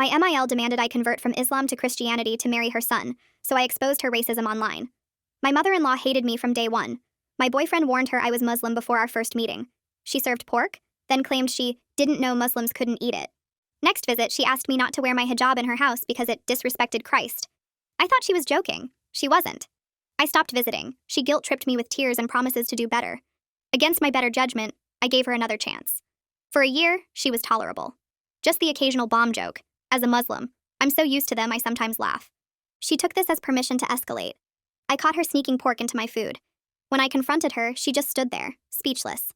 My MIL demanded I convert from Islam to Christianity to marry her son, so I exposed her racism online. My mother-in-law hated me from day one. My boyfriend warned her I was Muslim before our first meeting. She served pork, then claimed she didn't know Muslims couldn't eat it. Next visit, she asked me not to wear my hijab in her house because it disrespected Christ. I thought she was joking. She wasn't. I stopped visiting. She guilt-tripped me with tears and promises to do better. Against my better judgment, I gave her another chance. For a year, she was tolerable. Just the occasional bomb joke. As a Muslim, I'm so used to them I sometimes laugh. She took this as permission to escalate. I caught her sneaking pork into my food. When I confronted her, she just stood there, speechless.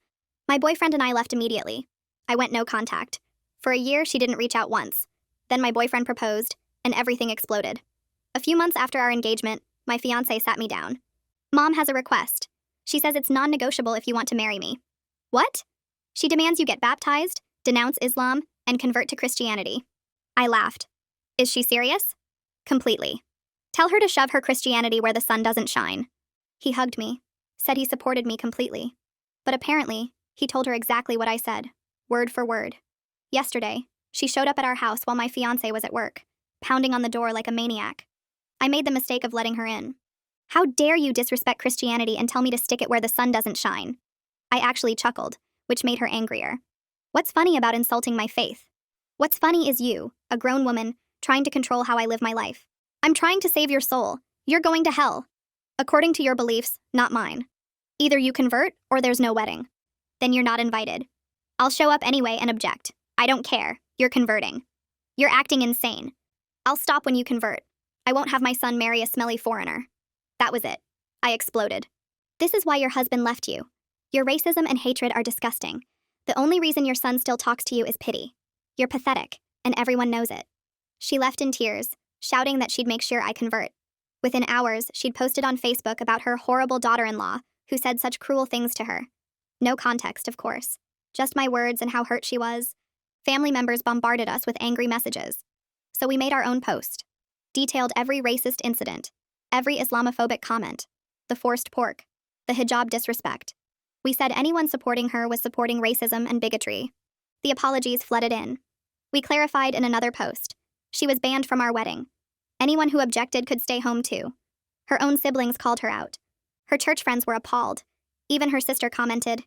My boyfriend and I left immediately. I went no contact. For a year, she didn't reach out once. Then my boyfriend proposed, and everything exploded. A few months after our engagement, my fiancé sat me down. Mom has a request. She says it's non-negotiable if you want to marry me. What? She demands you get baptized, denounce Islam, and convert to Christianity. I laughed. Is she serious? Completely. Tell her to shove her Christianity where the sun doesn't shine. He hugged me, said he supported me completely. But apparently, he told her exactly what I said, word for word. Yesterday, she showed up at our house while my fiancé was at work, pounding on the door like a maniac. I made the mistake of letting her in. How dare you disrespect Christianity and tell me to stick it where the sun doesn't shine? I actually chuckled, which made her angrier. What's funny about insulting my faith? What's funny is you, a grown woman, trying to control how I live my life. I'm trying to save your soul. You're going to hell. According to your beliefs, not mine. Either you convert or there's no wedding. Then you're not invited. I'll show up anyway and object. I don't care. You're converting. You're acting insane. I'll stop when you convert. I won't have my son marry a smelly foreigner. That was it. I exploded. This is why your husband left you. Your racism and hatred are disgusting. The only reason your son still talks to you is pity. You're pathetic, and everyone knows it. She left in tears, shouting that she'd make sure I convert. Within hours, she'd posted on Facebook about her horrible daughter-in-law, who said such cruel things to her. No context, of course. Just my words and how hurt she was. Family members bombarded us with angry messages. So we made our own post. Detailed every racist incident, every Islamophobic comment, the forced pork, the hijab disrespect. We said anyone supporting her was supporting racism and bigotry. The apologies flooded in. We clarified in another post. She was banned from our wedding. Anyone who objected could stay home too. Her own siblings called her out. Her church friends were appalled. Even her sister commented,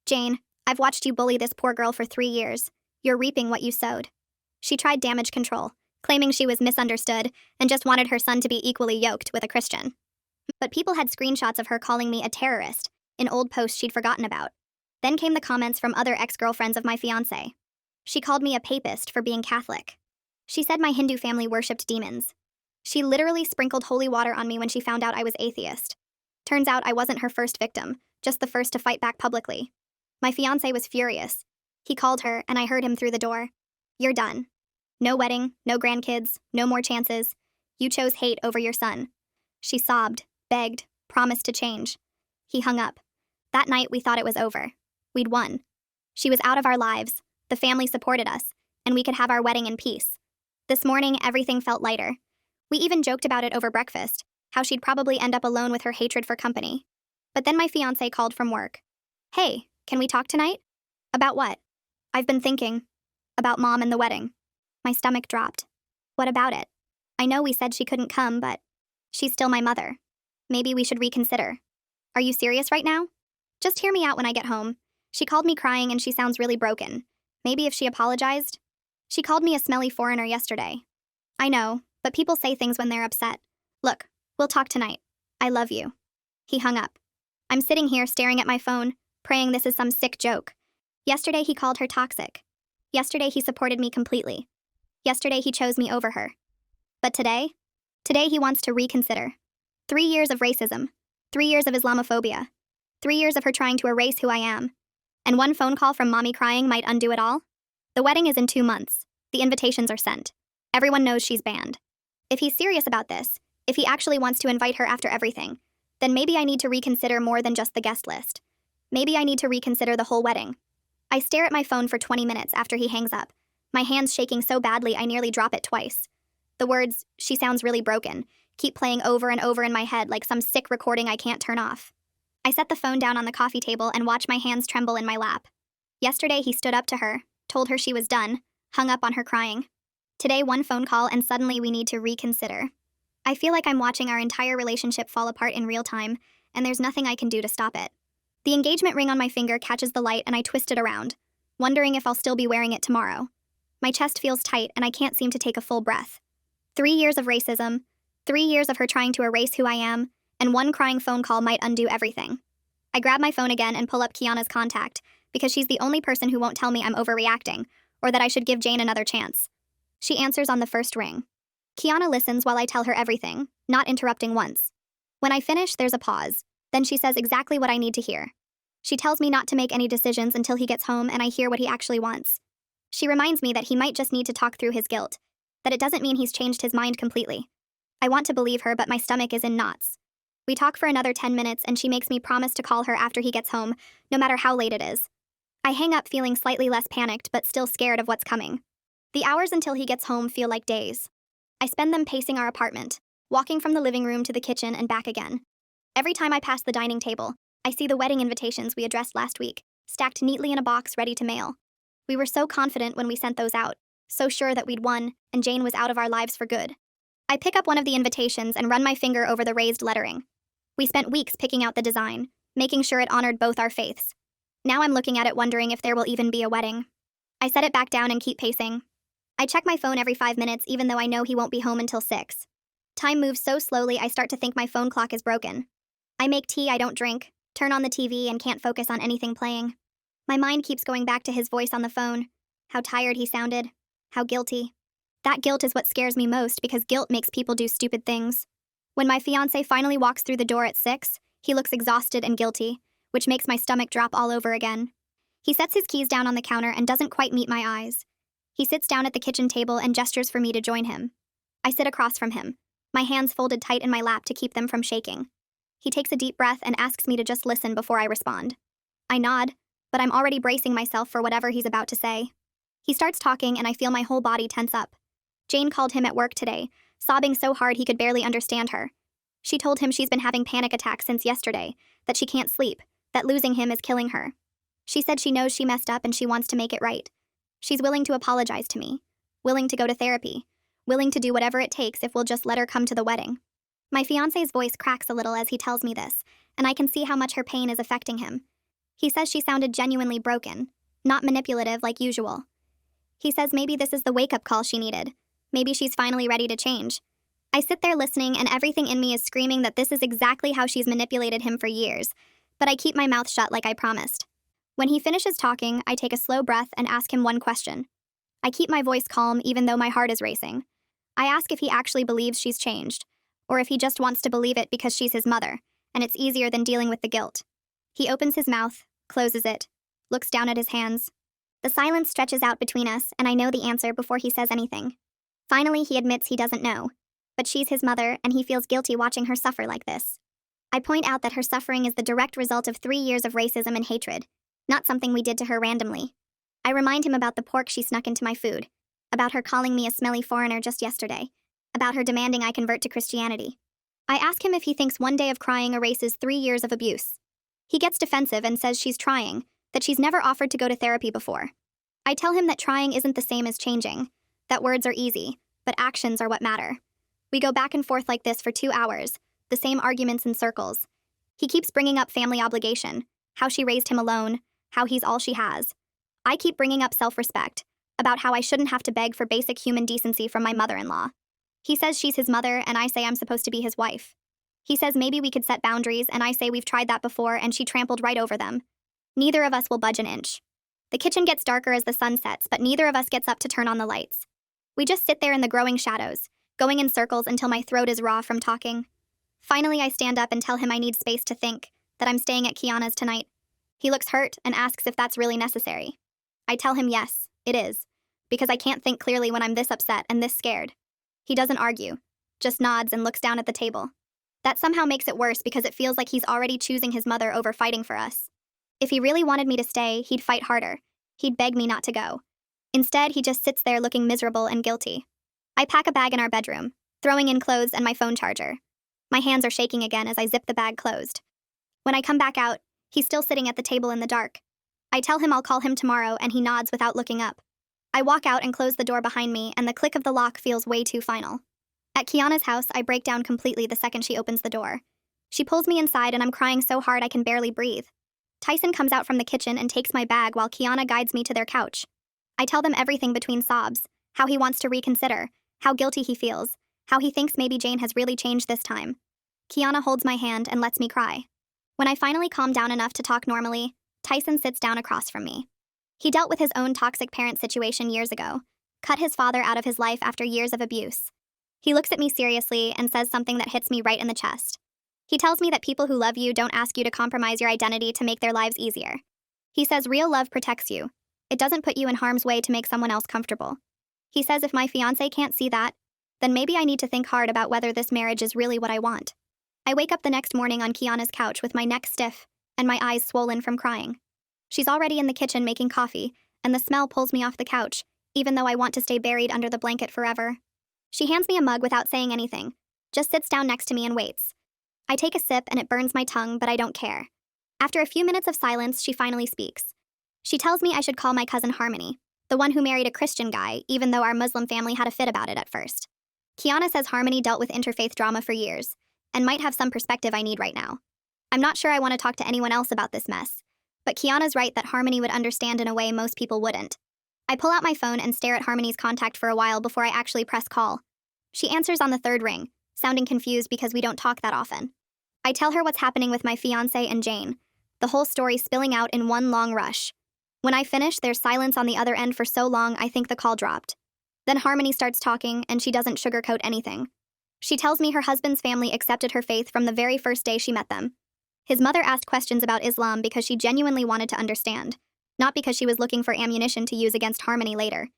"Jane, I've watched you bully this poor girl for 3 years. You're reaping what you sowed." She tried damage control, claiming she was misunderstood and just wanted her son to be equally yoked with a Christian. But people had screenshots of her calling me a terrorist in old posts she'd forgotten about. Then came the comments from other ex-girlfriends of my fiancé. She called me a papist for being Catholic. She said my Hindu family worshipped demons. She literally sprinkled holy water on me when she found out I was atheist. Turns out I wasn't her first victim, just the first to fight back publicly. My fiancé was furious. He called her, and I heard him through the door. "You're done. No wedding, no grandkids, no more chances. You chose hate over your son." She sobbed, begged, promised to change. He hung up. That night, we thought it was over. We'd won. She was out of our lives, the family supported us, and we could have our wedding in peace. This morning, everything felt lighter. We even joked about it over breakfast, how she'd probably end up alone with her hatred for company. But then my fiancé called from work. "Hey, can we talk tonight?" "About what?" "I've been thinking. About Mom and the wedding." My stomach dropped. "What about it?" "I know we said she couldn't come, but she's still my mother. Maybe we should reconsider." "Are you serious right now?" "Just hear me out when I get home. She called me crying and she sounds really broken. Maybe if she apologized?" "She called me a smelly foreigner yesterday." "I know, but people say things when they're upset. Look, we'll talk tonight. I love you." He hung up. I'm sitting here staring at my phone, praying this is some sick joke. Yesterday he called her toxic. Yesterday he supported me completely. Yesterday he chose me over her. But today he wants to reconsider. 3 years of racism, 3 years of Islamophobia, 3 years of her trying to erase who I am. And one phone call from mommy crying might undo it all? The wedding is in 2 months. The invitations are sent. Everyone knows she's banned. If he's serious about this, if he actually wants to invite her after everything, then maybe I need to reconsider more than just the guest list. Maybe I need to reconsider the whole wedding. I stare at my phone for 20 minutes after he hangs up, my hands shaking so badly I nearly drop it twice. The words, "she sounds really broken," keep playing over and over in my head like some sick recording I can't turn off. I set the phone down on the coffee table and watch my hands tremble in my lap. Yesterday he stood up to her, told her she was done, hung up on her crying. Today, one phone call, and suddenly we need to reconsider. I feel like I'm watching our entire relationship fall apart in real time, and there's nothing I can do to stop it. The engagement ring on my finger catches the light, and I twist it around, wondering if I'll still be wearing it tomorrow. My chest feels tight, and I can't seem to take a full breath. 3 years of racism, 3 years of her trying to erase who I am, and one crying phone call might undo everything. I grab my phone again and pull up Kiana's contact, because she's the only person who won't tell me I'm overreacting, or that I should give Jane another chance. She answers on the first ring. Kiana listens while I tell her everything, not interrupting once. When I finish, there's a pause. Then she says exactly what I need to hear. She tells me not to make any decisions until he gets home and I hear what he actually wants. She reminds me that he might just need to talk through his guilt, that it doesn't mean he's changed his mind completely. I want to believe her, but my stomach is in knots. We talk for another 10 minutes and she makes me promise to call her after he gets home, no matter how late it is. I hang up feeling slightly less panicked but still scared of what's coming. The hours until he gets home feel like days. I spend them pacing our apartment, walking from the living room to the kitchen and back again. Every time I pass the dining table, I see the wedding invitations we addressed last week, stacked neatly in a box ready to mail. We were so confident when we sent those out, so sure that we'd won, and Jane was out of our lives for good. I pick up one of the invitations and run my finger over the raised lettering. We spent weeks picking out the design, making sure it honored both our faiths. Now I'm looking at it wondering if there will even be a wedding. I set it back down and keep pacing. I check my phone every 5 minutes even though I know he won't be home until 6. Time moves so slowly I start to think my phone clock is broken. I make tea I don't drink, turn on the TV and can't focus on anything playing. My mind keeps going back to his voice on the phone, how tired he sounded, how guilty. That guilt is what scares me most because guilt makes people do stupid things. When my fiancé finally walks through the door at 6, he looks exhausted and guilty, which makes my stomach drop all over again. He sets his keys down on the counter and doesn't quite meet my eyes. He sits down at the kitchen table and gestures for me to join him. I sit across from him, my hands folded tight in my lap to keep them from shaking. He takes a deep breath and asks me to just listen before I respond. I nod, but I'm already bracing myself for whatever he's about to say. He starts talking and I feel my whole body tense up. Jane called him at work today, sobbing so hard he could barely understand her. She told him she's been having panic attacks since yesterday, that she can't sleep, that losing him is killing her. She said she knows she messed up and she wants to make it right. She's willing to apologize to me, willing to go to therapy, willing to do whatever it takes if we'll just let her come to the wedding. My fiancé's voice cracks a little as he tells me this, and I can see how much her pain is affecting him. He says she sounded genuinely broken, not manipulative like usual. He says maybe this is the wake-up call she needed. Maybe she's finally ready to change. I sit there listening and everything in me is screaming that this is exactly how she's manipulated him for years, but I keep my mouth shut like I promised. When he finishes talking, I take a slow breath and ask him one question. I keep my voice calm even though my heart is racing. I ask if he actually believes she's changed, or if he just wants to believe it because she's his mother, and it's easier than dealing with the guilt. He opens his mouth, closes it, looks down at his hands. The silence stretches out between us, and I know the answer before he says anything. Finally, he admits he doesn't know, but she's his mother, and he feels guilty watching her suffer like this. I point out that her suffering is the direct result of 3 years of racism and hatred, not something we did to her randomly. I remind him about the pork she snuck into my food, about her calling me a smelly foreigner just yesterday, about her demanding I convert to Christianity. I ask him if he thinks one day of crying erases 3 years of abuse. He gets defensive and says she's trying, that she's never offered to go to therapy before. I tell him that trying isn't the same as changing, that words are easy, but actions are what matter. We go back and forth like this for 2 hours, the same arguments in circles. He keeps bringing up family obligation, how she raised him alone, how he's all she has. I keep bringing up self-respect, about how I shouldn't have to beg for basic human decency from my mother-in-law. He says she's his mother and I say I'm supposed to be his wife. He says maybe we could set boundaries and I say we've tried that before and she trampled right over them. Neither of us will budge an inch. The kitchen gets darker as the sun sets, but neither of us gets up to turn on the lights. We just sit there in the growing shadows, going in circles until my throat is raw from talking. Finally, I stand up and tell him I need space to think, that I'm staying at Kiana's tonight. He looks hurt and asks if that's really necessary. I tell him yes, it is, because I can't think clearly when I'm this upset and this scared. He doesn't argue, just nods and looks down at the table. That somehow makes it worse because it feels like he's already choosing his mother over fighting for us. If he really wanted me to stay, he'd fight harder. He'd beg me not to go. Instead, he just sits there looking miserable and guilty. I pack a bag in our bedroom, throwing in clothes and my phone charger. My hands are shaking again as I zip the bag closed. When I come back out, he's still sitting at the table in the dark. I tell him I'll call him tomorrow and he nods without looking up. I walk out and close the door behind me, and the click of the lock feels way too final. At Kiana's house, I break down completely the second she opens the door. She pulls me inside, and I'm crying so hard I can barely breathe. Tyson comes out from the kitchen and takes my bag while Kiana guides me to their couch. I tell them everything between sobs, how he wants to reconsider, how guilty he feels, how he thinks maybe Jane has really changed this time. Kiana holds my hand and lets me cry. When I finally calm down enough to talk normally, Tyson sits down across from me. He dealt with his own toxic parent situation years ago, cut his father out of his life after years of abuse. He looks at me seriously and says something that hits me right in the chest. He tells me that people who love you don't ask you to compromise your identity to make their lives easier. He says real love protects you. It doesn't put you in harm's way to make someone else comfortable. He says if my fiancé can't see that, then maybe I need to think hard about whether this marriage is really what I want. I wake up the next morning on Kiana's couch with my neck stiff and my eyes swollen from crying. She's already in the kitchen making coffee, and the smell pulls me off the couch, even though I want to stay buried under the blanket forever. She hands me a mug without saying anything, just sits down next to me and waits. I take a sip and it burns my tongue, but I don't care. After a few minutes of silence, she finally speaks. She tells me I should call my cousin Harmony, the one who married a Christian guy, even though our Muslim family had a fit about it at first. Kiana says Harmony dealt with interfaith drama for years, and might have some perspective I need right now. I'm not sure I want to talk to anyone else about this mess, but Kiana's right that Harmony would understand in a way most people wouldn't. I pull out my phone and stare at Harmony's contact for a while before I actually press call. She answers on the third ring, sounding confused because we don't talk that often. I tell her what's happening with my fiancé and Jane, the whole story spilling out in one long rush. When I finish, there's silence on the other end for so long I think the call dropped. Then Harmony starts talking, and she doesn't sugarcoat anything. She tells me her husband's family accepted her faith from the very first day she met them. His mother asked questions about Islam because she genuinely wanted to understand, not because she was looking for ammunition to use against Harmony later.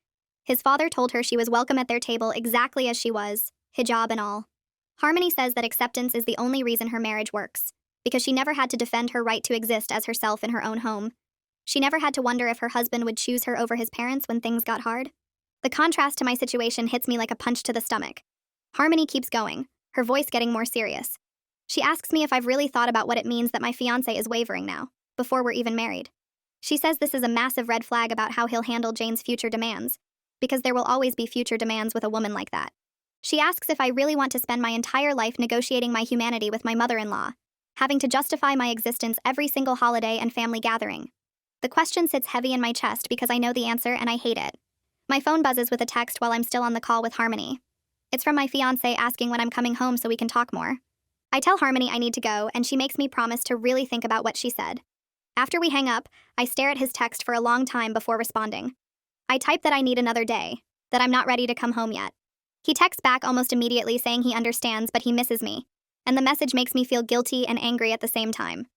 His father told her she was welcome at their table exactly as she was, hijab and all. Harmony says that acceptance is the only reason her marriage works, because she never had to defend her right to exist as herself in her own home. She never had to wonder if her husband would choose her over his parents when things got hard. The contrast to my situation hits me like a punch to the stomach. Harmony keeps going, her voice getting more serious. She asks me if I've really thought about what it means that my fiancé is wavering now, before we're even married. She says this is a massive red flag about how he'll handle Jane's future demands, because there will always be future demands with a woman like that. She asks if I really want to spend my entire life negotiating my humanity with my mother-in-law, having to justify my existence every single holiday and family gathering. The question sits heavy in my chest because I know the answer and I hate it. My phone buzzes with a text while I'm still on the call with Harmony. It's from my fiancé asking when I'm coming home so we can talk more. I tell Harmony I need to go, and she makes me promise to really think about what she said. After we hang up, I stare at his text for a long time before responding. I type that I need another day, that I'm not ready to come home yet. He texts back almost immediately saying he understands but he misses me, and the message makes me feel guilty and angry at the same time.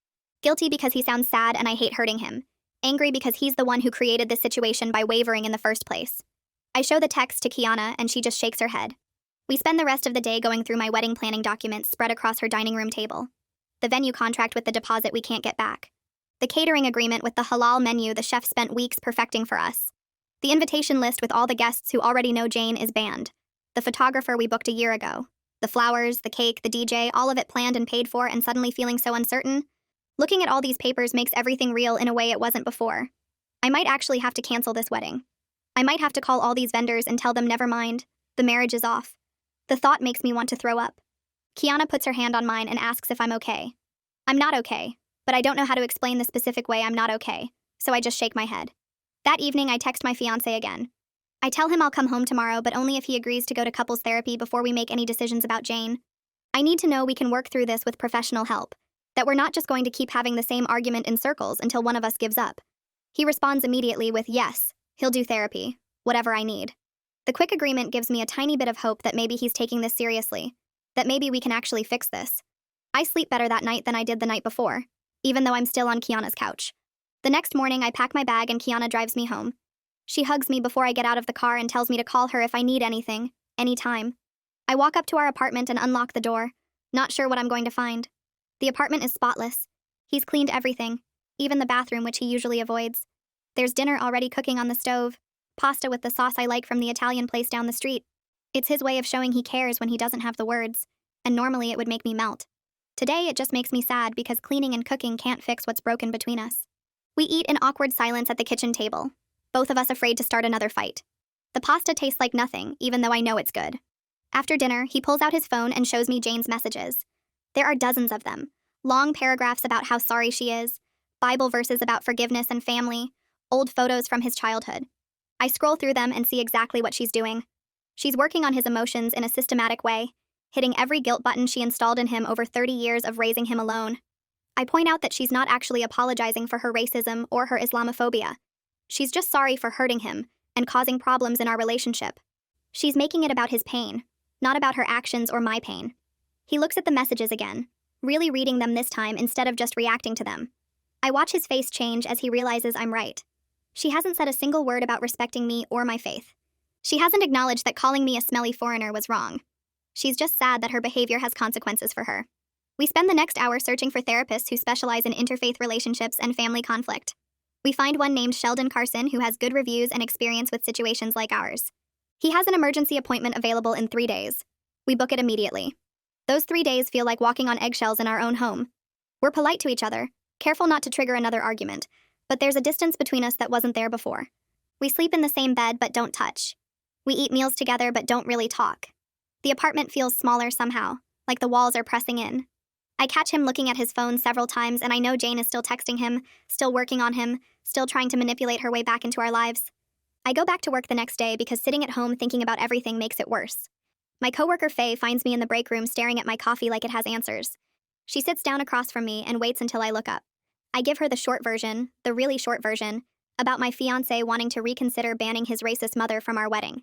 Guilty because he sounds sad and I hate hurting him. Angry because he's the one who created this situation by wavering in the first place. I show the text to Kiana and she just shakes her head. We spend the rest of the day going through my wedding planning documents spread across her dining room table. The venue contract with the deposit we can't get back. The catering agreement with the halal menu the chef spent weeks perfecting for us. The invitation list with all the guests who already know Jane is banned. The photographer we booked a year ago. The flowers, the cake, the DJ, all of it planned and paid for and suddenly feeling so uncertain. Looking at all these papers makes everything real in a way it wasn't before. I might actually have to cancel this wedding. I might have to call all these vendors and tell them never mind, the marriage is off. The thought makes me want to throw up. Kiana puts her hand on mine and asks if I'm okay. I'm not okay, but I don't know how to explain the specific way I'm not okay, so I just shake my head. That evening, I text my fiancé again. I tell him I'll come home tomorrow, but only if he agrees to go to couples therapy before we make any decisions about Jane. I need to know we can work through this with professional help, that we're not just going to keep having the same argument in circles until one of us gives up. He responds immediately with yes, he'll do therapy, whatever I need. The quick agreement gives me a tiny bit of hope that maybe he's taking this seriously, that maybe we can actually fix this. I sleep better that night than I did the night before, even though I'm still on Kiana's couch. The next morning, I pack my bag and Kiana drives me home. She hugs me before I get out of the car and tells me to call her if I need anything, anytime. I walk up to our apartment and unlock the door, not sure what I'm going to find. The apartment is spotless. He's cleaned everything, even the bathroom, which he usually avoids. There's dinner already cooking on the stove, pasta with the sauce I like from the Italian place down the street. It's his way of showing he cares when he doesn't have the words, and normally it would make me melt. Today it just makes me sad because cleaning and cooking can't fix what's broken between us. We eat in awkward silence at the kitchen table, both of us afraid to start another fight. The pasta tastes like nothing, even though I know it's good. After dinner, he pulls out his phone and shows me Jane's messages. There are dozens of them. Long paragraphs about how sorry she is, Bible verses about forgiveness and family, old photos from his childhood. I scroll through them and see exactly what she's doing. She's working on his emotions in a systematic way, hitting every guilt button she installed in him over 30 years of raising him alone. I point out that she's not actually apologizing for her racism or her Islamophobia. She's just sorry for hurting him and causing problems in our relationship. She's making it about his pain, not about her actions or my pain. He looks at the messages again, really reading them this time instead of just reacting to them. I watch his face change as he realizes I'm right. She hasn't said a single word about respecting me or my faith. She hasn't acknowledged that calling me a smelly foreigner was wrong. She's just sad that her behavior has consequences for her. We spend the next hour searching for therapists who specialize in interfaith relationships and family conflict. We find one named Sheldon Carson who has good reviews and experience with situations like ours. He has an emergency appointment available in 3 days. We book it immediately. Those 3 days feel like walking on eggshells in our own home. We're polite to each other, careful not to trigger another argument, but there's a distance between us that wasn't there before. We sleep in the same bed but don't touch. We eat meals together but don't really talk. The apartment feels smaller somehow, like the walls are pressing in. I catch him looking at his phone several times and I know Jane is still texting him, still working on him, still trying to manipulate her way back into our lives. I go back to work the next day because sitting at home thinking about everything makes it worse. My coworker Faye finds me in the break room staring at my coffee like it has answers. She sits down across from me and waits until I look up. I give her the short version, the really short version, about my fiancé wanting to reconsider banning his racist mother from our wedding.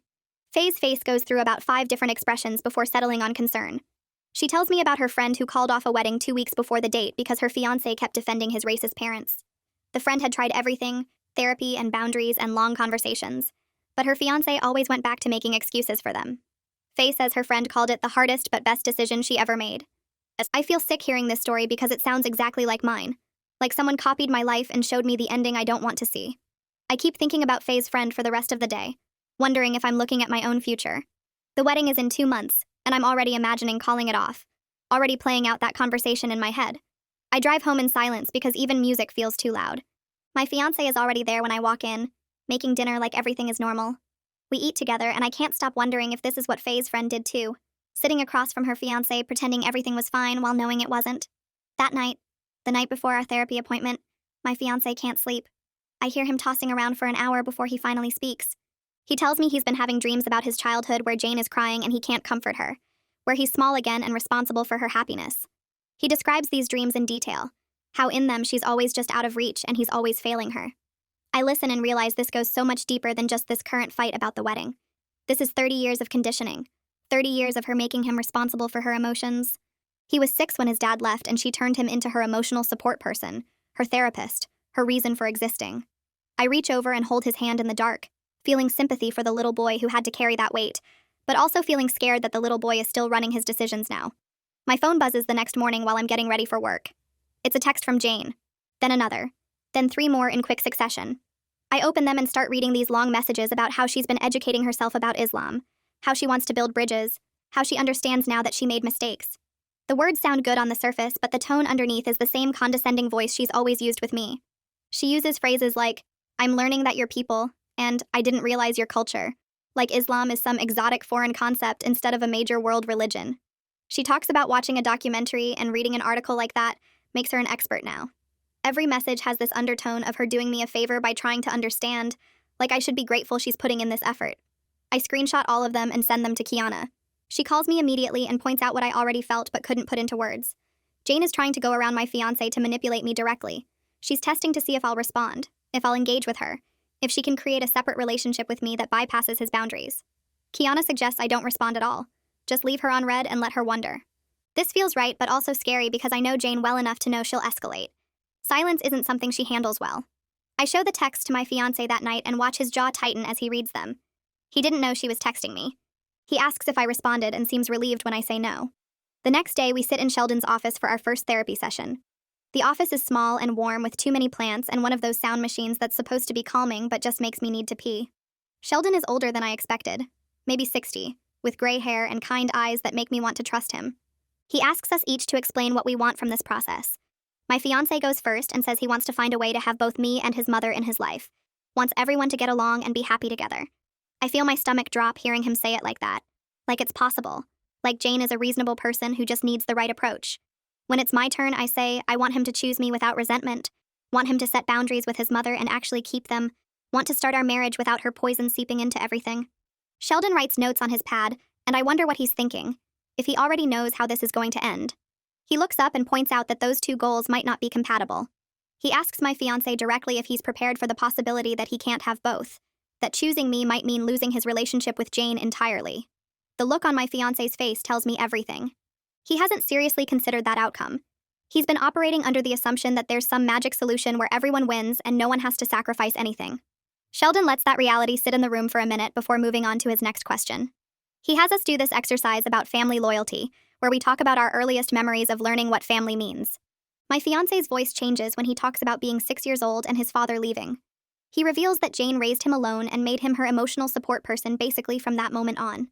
Faye's face goes through about 5 different expressions before settling on concern. She tells me about her friend who called off a wedding 2 weeks before the date because her fiancé kept defending his racist parents. The friend had tried everything, therapy and boundaries and long conversations, but her fiancé always went back to making excuses for them. Faye says her friend called it the hardest but best decision she ever made. I feel sick hearing this story because it sounds exactly like mine, like someone copied my life and showed me the ending I don't want to see. I keep thinking about Faye's friend for the rest of the day, wondering if I'm looking at my own future. The wedding is in 2 months, and I'm already imagining calling it off, already playing out that conversation in my head. I drive home in silence because even music feels too loud. My fiancé is already there when I walk in, making dinner like everything is normal. We eat together, and I can't stop wondering if this is what Faye's friend did too, sitting across from her fiancé pretending everything was fine while knowing it wasn't. That night, the night before our therapy appointment, my fiancé can't sleep. I hear him tossing around for an hour before he finally speaks. He tells me he's been having dreams about his childhood where Jane is crying and he can't comfort her, where he's small again and responsible for her happiness. He describes these dreams in detail, how in them she's always just out of reach and he's always failing her. I listen and realize this goes so much deeper than just this current fight about the wedding. This is 30 years of conditioning, 30 years of her making him responsible for her emotions. He was 6 when his dad left and she turned him into her emotional support person, her therapist, her reason for existing. I reach over and hold his hand in the dark, feeling sympathy for the little boy who had to carry that weight, but also feeling scared that the little boy is still running his decisions now. My phone buzzes the next morning while I'm getting ready for work. It's a text from Jane, then another, then 3 more in quick succession. I open them and start reading these long messages about how she's been educating herself about Islam, how she wants to build bridges, how she understands now that she made mistakes. The words sound good on the surface, but the tone underneath is the same condescending voice she's always used with me. She uses phrases like, "I'm learning that you're people," and "I didn't realize your culture," like Islam is some exotic foreign concept instead of a major world religion. She talks about watching a documentary and reading an article like that makes her an expert now. Every message has this undertone of her doing me a favor by trying to understand, like I should be grateful she's putting in this effort. I screenshot all of them and send them to Kiana. She calls me immediately and points out what I already felt but couldn't put into words. Jane is trying to go around my fiancé to manipulate me directly. She's testing to see if I'll respond, if I'll engage with her, if she can create a separate relationship with me that bypasses his boundaries. Kiana suggests I don't respond at all. Just leave her on read and let her wonder. This feels right, but also scary because I know Jane well enough to know she'll escalate. Silence isn't something she handles well. I show the text to my fiancé that night and watch his jaw tighten as he reads them. He didn't know she was texting me. He asks if I responded and seems relieved when I say no. The next day, we sit in Sheldon's office for our first therapy session. The office is small and warm with too many plants and one of those sound machines that's supposed to be calming but just makes me need to pee. Sheldon is older than I expected, maybe 60, with gray hair and kind eyes that make me want to trust him. He asks us each to explain what we want from this process. My fiancé goes first and says he wants to find a way to have both me and his mother in his life, wants everyone to get along and be happy together. I feel my stomach drop hearing him say it like that. Like it's possible. Like Jane is a reasonable person who just needs the right approach. When it's my turn, I say I want him to choose me without resentment, want him to set boundaries with his mother and actually keep them, want to start our marriage without her poison seeping into everything. Sheldon writes notes on his pad, and I wonder what he's thinking, if he already knows how this is going to end. He looks up and points out that those two goals might not be compatible. He asks my fiancé directly if he's prepared for the possibility that he can't have both, that choosing me might mean losing his relationship with Jane entirely. The look on my fiancé's face tells me everything. He hasn't seriously considered that outcome. He's been operating under the assumption that there's some magic solution where everyone wins and no one has to sacrifice anything. Sheldon lets that reality sit in the room for a minute before moving on to his next question. He has us do this exercise about family loyalty, where we talk about our earliest memories of learning what family means. My fiancé's voice changes when he talks about being 6 years old and his father leaving. He reveals that Jane raised him alone and made him her emotional support person basically from that moment on.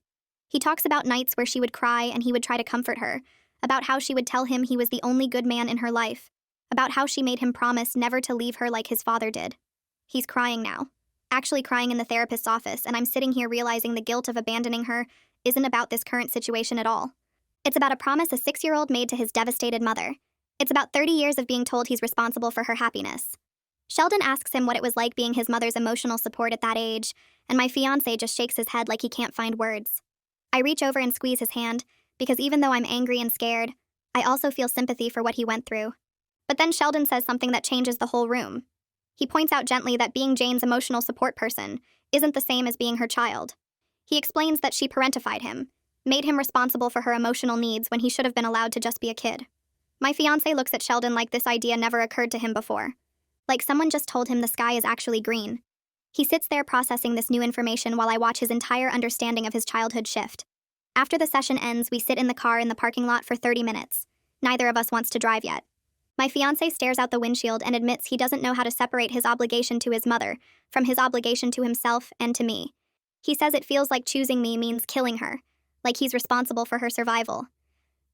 He talks about nights where she would cry and he would try to comfort her, about how she would tell him he was the only good man in her life, about how she made him promise never to leave her like his father did. He's crying now. Actually crying in the therapist's office, and I'm sitting here realizing the guilt of abandoning her isn't about this current situation at all. It's about a promise a 6-year-old made to his devastated mother. It's about 30 years of being told he's responsible for her happiness. Sheldon asks him what it was like being his mother's emotional support at that age, and my fiancé just shakes his head like he can't find words. I reach over and squeeze his hand, because even though I'm angry and scared, I also feel sympathy for what he went through. But then Sheldon says something that changes the whole room. He points out gently that being Jane's emotional support person isn't the same as being her child. He explains that she parentified him, made him responsible for her emotional needs when he should have been allowed to just be a kid. My fiancé looks at Sheldon like this idea never occurred to him before. Like someone just told him the sky is actually green. He sits there processing this new information while I watch his entire understanding of his childhood shift. After the session ends, we sit in the car in the parking lot for 30 minutes. Neither of us wants to drive yet. My fiancé stares out the windshield and admits he doesn't know how to separate his obligation to his mother from his obligation to himself and to me. He says it feels like choosing me means killing her, like he's responsible for her survival.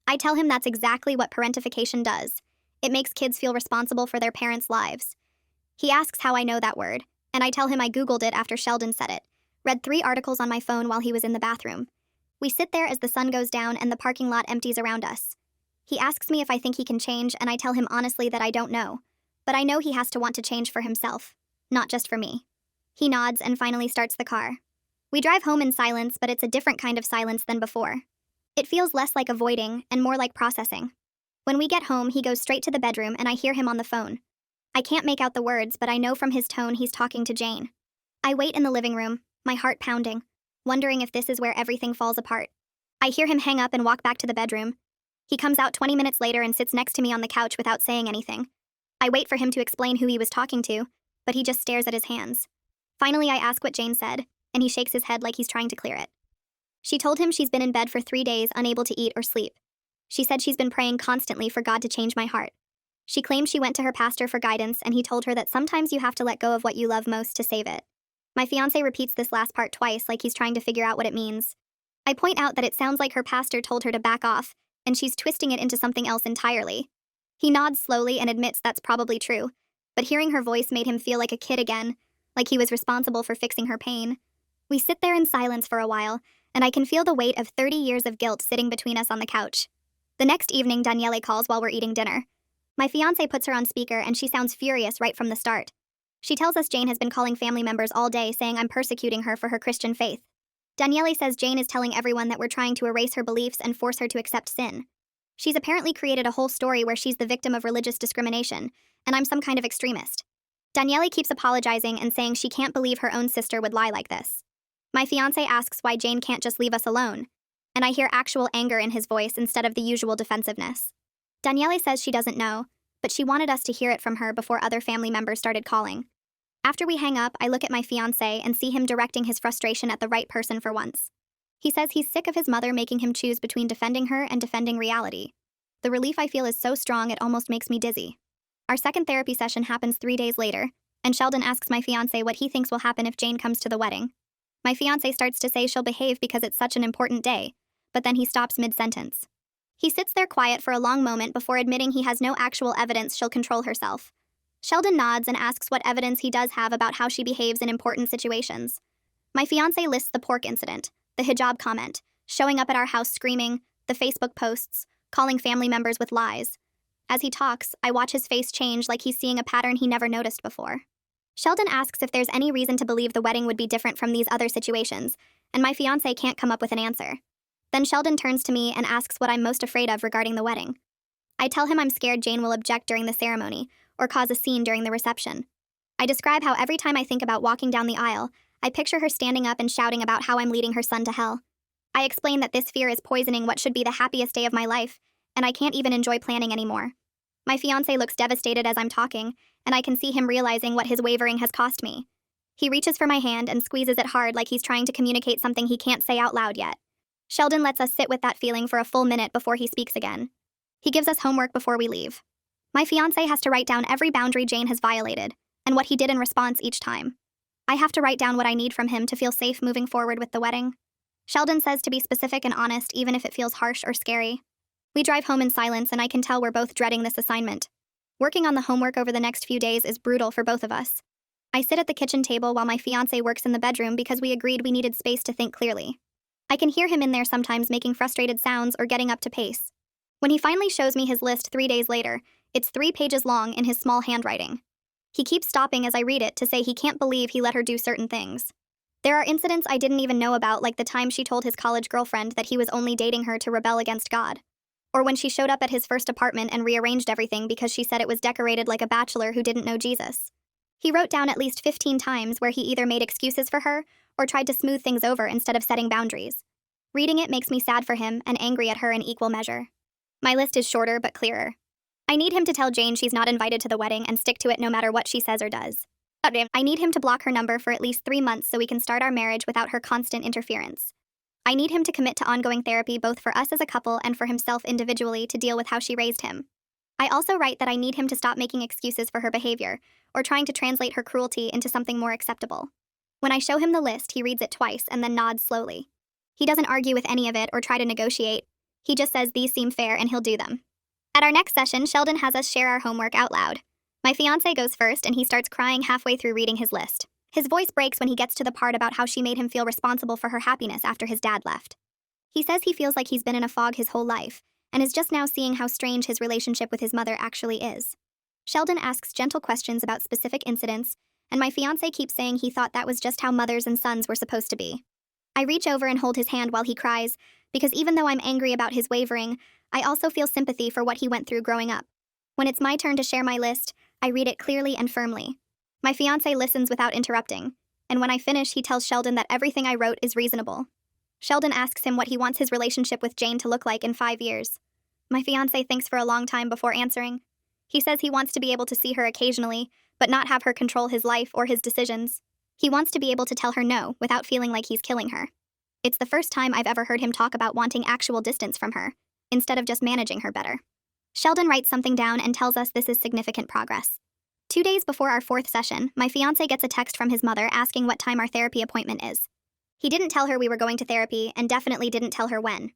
I tell him that's exactly what parentification does. It makes kids feel responsible for their parents' lives. He asks how I know that word, and I tell him I Googled it after Sheldon said it, read 3 articles on my phone while he was in the bathroom. We sit there as the sun goes down and the parking lot empties around us. He asks me if I think he can change, and I tell him honestly that I don't know. But I know he has to want to change for himself, not just for me. He nods and finally starts the car. We drive home in silence, but it's a different kind of silence than before. It feels less like avoiding and more like processing. When we get home, he goes straight to the bedroom and I hear him on the phone. I can't make out the words, but I know from his tone he's talking to Jane. I wait in the living room, my heart pounding, wondering if this is where everything falls apart. I hear him hang up and walk back to the bedroom. He comes out 20 minutes later and sits next to me on the couch without saying anything. I wait for him to explain who he was talking to, but he just stares at his hands. Finally, I ask what Jane said, and he shakes his head like he's trying to clear it. She told him she's been in bed for 3 days, unable to eat or sleep. She said she's been praying constantly for God to change my heart. She claimed she went to her pastor for guidance, and he told her that sometimes you have to let go of what you love most to save it. My fiancé repeats this last part twice like he's trying to figure out what it means. I point out that it sounds like her pastor told her to back off, and she's twisting it into something else entirely. He nods slowly and admits that's probably true, but hearing her voice made him feel like a kid again, like he was responsible for fixing her pain. We sit there in silence for a while, and I can feel the weight of 30 years of guilt sitting between us on the couch. The next evening, Daniele calls while we're eating dinner. My fiancé puts her on speaker, and she sounds furious right from the start. She tells us Jane has been calling family members all day saying I'm persecuting her for her Christian faith. Daniele says Jane is telling everyone that we're trying to erase her beliefs and force her to accept sin. She's apparently created a whole story where she's the victim of religious discrimination, and I'm some kind of extremist. Daniele keeps apologizing and saying she can't believe her own sister would lie like this. My fiancé asks why Jane can't just leave us alone, and I hear actual anger in his voice instead of the usual defensiveness. Daniele says she doesn't know, but she wanted us to hear it from her before other family members started calling. After we hang up, I look at my fiancé and see him directing his frustration at the right person for once. He says he's sick of his mother making him choose between defending her and defending reality. The relief I feel is so strong it almost makes me dizzy. Our second therapy session happens 3 days later, and Sheldon asks my fiancé what he thinks will happen if Jane comes to the wedding. My fiancé starts to say she'll behave because it's such an important day, but then he stops mid-sentence. He sits there quiet for a long moment before admitting he has no actual evidence she'll control herself. Sheldon nods and asks what evidence he does have about how she behaves in important situations. My fiancé lists the pork incident, the hijab comment, showing up at our house screaming, the Facebook posts, calling family members with lies. As he talks, I watch his face change like he's seeing a pattern he never noticed before. Sheldon asks if there's any reason to believe the wedding would be different from these other situations, and my fiancé can't come up with an answer. Then Sheldon turns to me and asks what I'm most afraid of regarding the wedding. I tell him I'm scared Jane will object during the ceremony or cause a scene during the reception. I describe how every time I think about walking down the aisle, I picture her standing up and shouting about how I'm leading her son to hell. I explain that this fear is poisoning what should be the happiest day of my life, and I can't even enjoy planning anymore. My fiancé looks devastated as I'm talking, and I can see him realizing what his wavering has cost me. He reaches for my hand and squeezes it hard like he's trying to communicate something he can't say out loud yet. Sheldon lets us sit with that feeling for a full minute before he speaks again. He gives us homework before we leave. My fiancé has to write down every boundary Jane has violated, and what he did in response each time. I have to write down what I need from him to feel safe moving forward with the wedding. Sheldon says to be specific and honest even if it feels harsh or scary. We drive home in silence, and I can tell we're both dreading this assignment. Working on the homework over the next few days is brutal for both of us. I sit at the kitchen table while my fiancé works in the bedroom because we agreed we needed space to think clearly. I can hear him in there sometimes making frustrated sounds or getting up to pace. When he finally shows me his list 3 days later, it's 3 pages long in his small handwriting. He keeps stopping as I read it to say he can't believe he let her do certain things. There are incidents I didn't even know about, like the time she told his college girlfriend that he was only dating her to rebel against God. Or when she showed up at his first apartment and rearranged everything because she said it was decorated like a bachelor who didn't know Jesus. He wrote down at least 15 times where he either made excuses for her or tried to smooth things over instead of setting boundaries. Reading it makes me sad for him and angry at her in equal measure. My list is shorter but clearer. I need him to tell Jane she's not invited to the wedding and stick to it no matter what she says or does. I need him to block her number for at least 3 months so we can start our marriage without her constant interference. I need him to commit to ongoing therapy both for us as a couple and for himself individually to deal with how she raised him. I also write that I need him to stop making excuses for her behavior or trying to translate her cruelty into something more acceptable. When I show him the list, he reads it twice and then nods slowly. He doesn't argue with any of it or try to negotiate. He just says these seem fair and he'll do them. At our next session, Sheldon has us share our homework out loud. My fiancé goes first and he starts crying halfway through reading his list. His voice breaks when he gets to the part about how she made him feel responsible for her happiness after his dad left. He says he feels like he's been in a fog his whole life and is just now seeing how strange his relationship with his mother actually is. Sheldon asks gentle questions about specific incidents, and my fiancé keeps saying he thought that was just how mothers and sons were supposed to be. I reach over and hold his hand while he cries, because even though I'm angry about his wavering, I also feel sympathy for what he went through growing up. When it's my turn to share my list, I read it clearly and firmly. My fiancé listens without interrupting, and when I finish, he tells Sheldon that everything I wrote is reasonable. Sheldon asks him what he wants his relationship with Jane to look like in 5 years. My fiancé thinks for a long time before answering. He says he wants to be able to see her occasionally, but not have her control his life or his decisions. He wants to be able to tell her no without feeling like he's killing her. It's the first time I've ever heard him talk about wanting actual distance from her, instead of just managing her better. Sheldon writes something down and tells us this is significant progress. 2 days before our 4th session, my fiancé gets a text from his mother asking what time our therapy appointment is. He didn't tell her we were going to therapy and definitely didn't tell her when.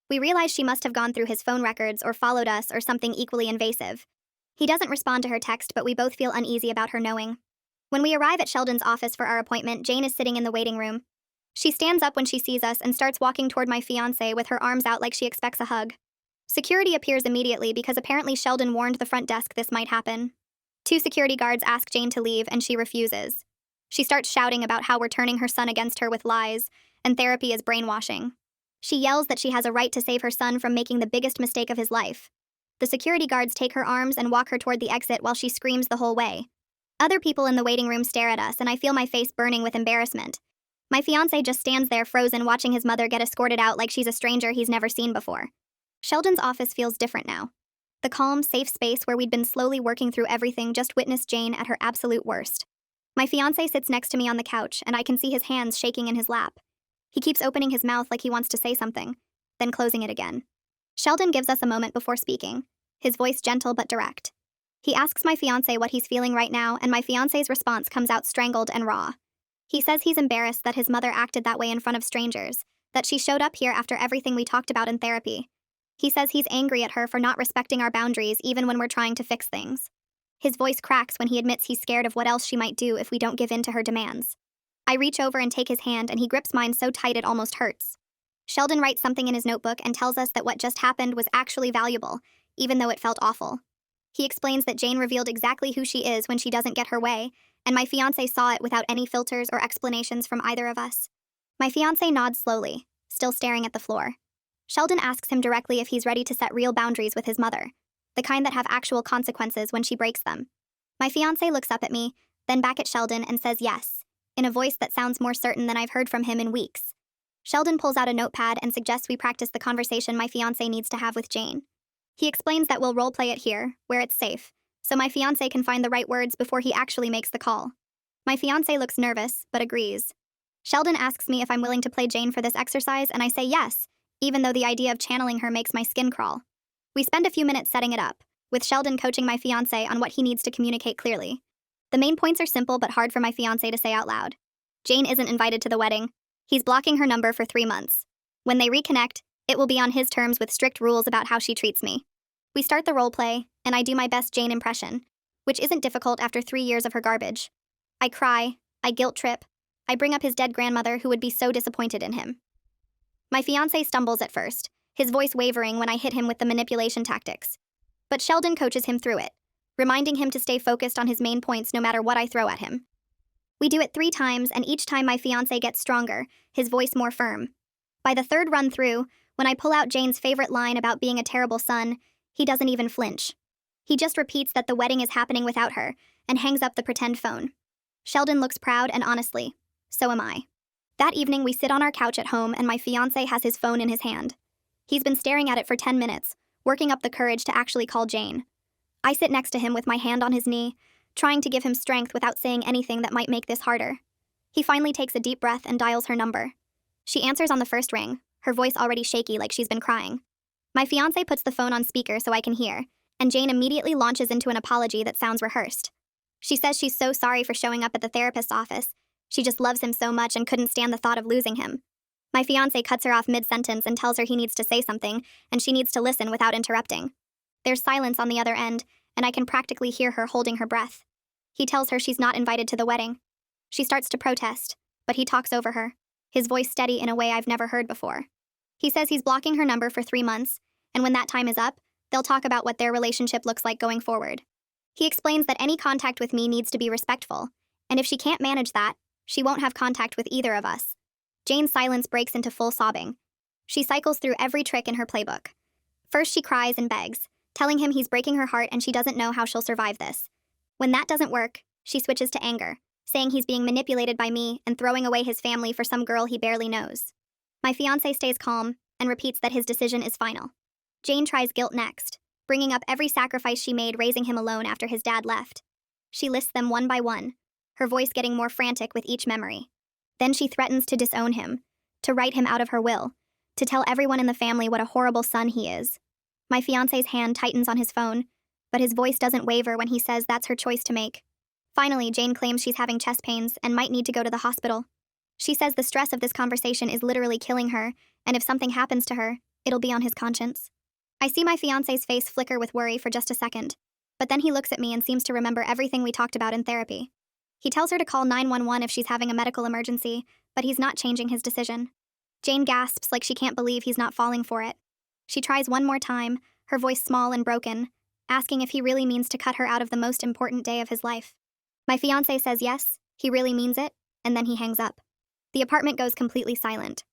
We realize she must have gone through his phone records or followed us or something equally invasive. He doesn't respond to her text, but we both feel uneasy about her knowing. When we arrive at Sheldon's office for our appointment, Jane is sitting in the waiting room. She stands up when she sees us and starts walking toward my fiancé with her arms out like she expects a hug. Security appears immediately because apparently Sheldon warned the front desk this might happen. 2 security guards ask Jane to leave and she refuses. She starts shouting about how we're turning her son against her with lies, and therapy is brainwashing. She yells that she has a right to save her son from making the biggest mistake of his life. The security guards take her arms and walk her toward the exit while she screams the whole way. Other people in the waiting room stare at us and I feel my face burning with embarrassment. My fiancé just stands there frozen watching his mother get escorted out like she's a stranger he's never seen before. Sheldon's office feels different now. The calm, safe space where we'd been slowly working through everything just witnessed Jane at her absolute worst. My fiancé sits next to me on the couch and I can see his hands shaking in his lap. He keeps opening his mouth like he wants to say something, then closing it again. Sheldon gives us a moment before speaking, his voice gentle but direct. He asks my fiancé what he's feeling right now, and my fiancé's response comes out strangled and raw. He says he's embarrassed that his mother acted that way in front of strangers, that she showed up here after everything we talked about in therapy. He says he's angry at her for not respecting our boundaries even when we're trying to fix things. His voice cracks when he admits he's scared of what else she might do if we don't give in to her demands. I reach over and take his hand, and he grips mine so tight it almost hurts. Sheldon writes something in his notebook and tells us that what just happened was actually valuable, even though it felt awful. He explains that Jane revealed exactly who she is when she doesn't get her way, and my fiancé saw it without any filters or explanations from either of us. My fiancé nods slowly, still staring at the floor. Sheldon asks him directly if he's ready to set real boundaries with his mother, the kind that have actual consequences when she breaks them. My fiancé looks up at me, then back at Sheldon and says yes, in a voice that sounds more certain than I've heard from him in weeks. Sheldon pulls out a notepad and suggests we practice the conversation my fiancé needs to have with Jane. He explains that we'll role-play it here, where it's safe, so my fiancé can find the right words before he actually makes the call. My fiancé looks nervous, but agrees. Sheldon asks me if I'm willing to play Jane for this exercise, and I say yes, even though the idea of channeling her makes my skin crawl. We spend a few minutes setting it up, with Sheldon coaching my fiancé on what he needs to communicate clearly. The main points are simple but hard for my fiancé to say out loud. Jane isn't invited to the wedding. He's blocking her number for 3 months. When they reconnect, it will be on his terms with strict rules about how she treats me. We start the role play, and I do my best Jane impression, which isn't difficult after 3 years of her garbage. I cry, I guilt trip, I bring up his dead grandmother who would be so disappointed in him. My fiancé stumbles at first, his voice wavering when I hit him with the manipulation tactics. But Sheldon coaches him through it, reminding him to stay focused on his main points no matter what I throw at him. We do it 3 times, and each time my fiancé gets stronger, his voice more firm. By the 3rd run through, when I pull out Jane's favorite line about being a terrible son, he doesn't even flinch. He just repeats that the wedding is happening without her, and hangs up the pretend phone. Sheldon looks proud, and honestly, so am I. That evening we sit on our couch at home, and my fiancé has his phone in his hand. He's been staring at it for 10 minutes, working up the courage to actually call Jane. I sit next to him with my hand on his knee, trying to give him strength without saying anything that might make this harder. He finally takes a deep breath and dials her number. She answers on the first ring, her voice already shaky like she's been crying. My fiancé puts the phone on speaker so I can hear, and Jane immediately launches into an apology that sounds rehearsed. She says she's so sorry for showing up at the therapist's office. She just loves him so much and couldn't stand the thought of losing him. My fiancé cuts her off mid-sentence and tells her he needs to say something, and she needs to listen without interrupting. There's silence on the other end, and I can practically hear her holding her breath. He tells her she's not invited to the wedding. She starts to protest, but he talks over her, his voice steady in a way I've never heard before. He says he's blocking her number for 3 months, and when that time is up, they'll talk about what their relationship looks like going forward. He explains that any contact with me needs to be respectful, and if she can't manage that, she won't have contact with either of us. Jane's silence breaks into full sobbing. She cycles through every trick in her playbook. First she cries and begs, telling him he's breaking her heart and she doesn't know how she'll survive this. When that doesn't work, she switches to anger, saying he's being manipulated by me and throwing away his family for some girl he barely knows. My fiancé stays calm and repeats that his decision is final. Jane tries guilt next, bringing up every sacrifice she made raising him alone after his dad left. She lists them one by one, her voice getting more frantic with each memory. Then she threatens to disown him, to write him out of her will, to tell everyone in the family what a horrible son he is. My fiancé's hand tightens on his phone, but his voice doesn't waver when he says that's her choice to make. Finally, Jane claims she's having chest pains and might need to go to the hospital. She says the stress of this conversation is literally killing her, and if something happens to her, it'll be on his conscience. I see my fiancé's face flicker with worry for just a second, but then he looks at me and seems to remember everything we talked about in therapy. He tells her to call 911 if she's having a medical emergency, but he's not changing his decision. Jane gasps like she can't believe he's not falling for it. She tries one more time, her voice small and broken, asking if he really means to cut her out of the most important day of his life. My fiancé says yes, he really means it, and then he hangs up. The apartment goes completely silent.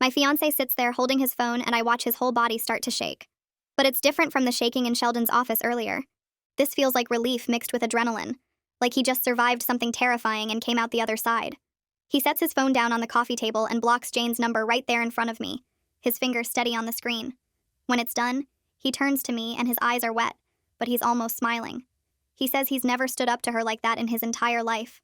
My fiancé sits there holding his phone and I watch his whole body start to shake. But it's different from the shaking in Sheldon's office earlier. This feels like relief mixed with adrenaline, like he just survived something terrifying and came out the other side. He sets his phone down on the coffee table and blocks Jane's number right there in front of me, his finger steady on the screen. When it's done, he turns to me and his eyes are wet, but he's almost smiling. He says he's never stood up to her like that in his entire life.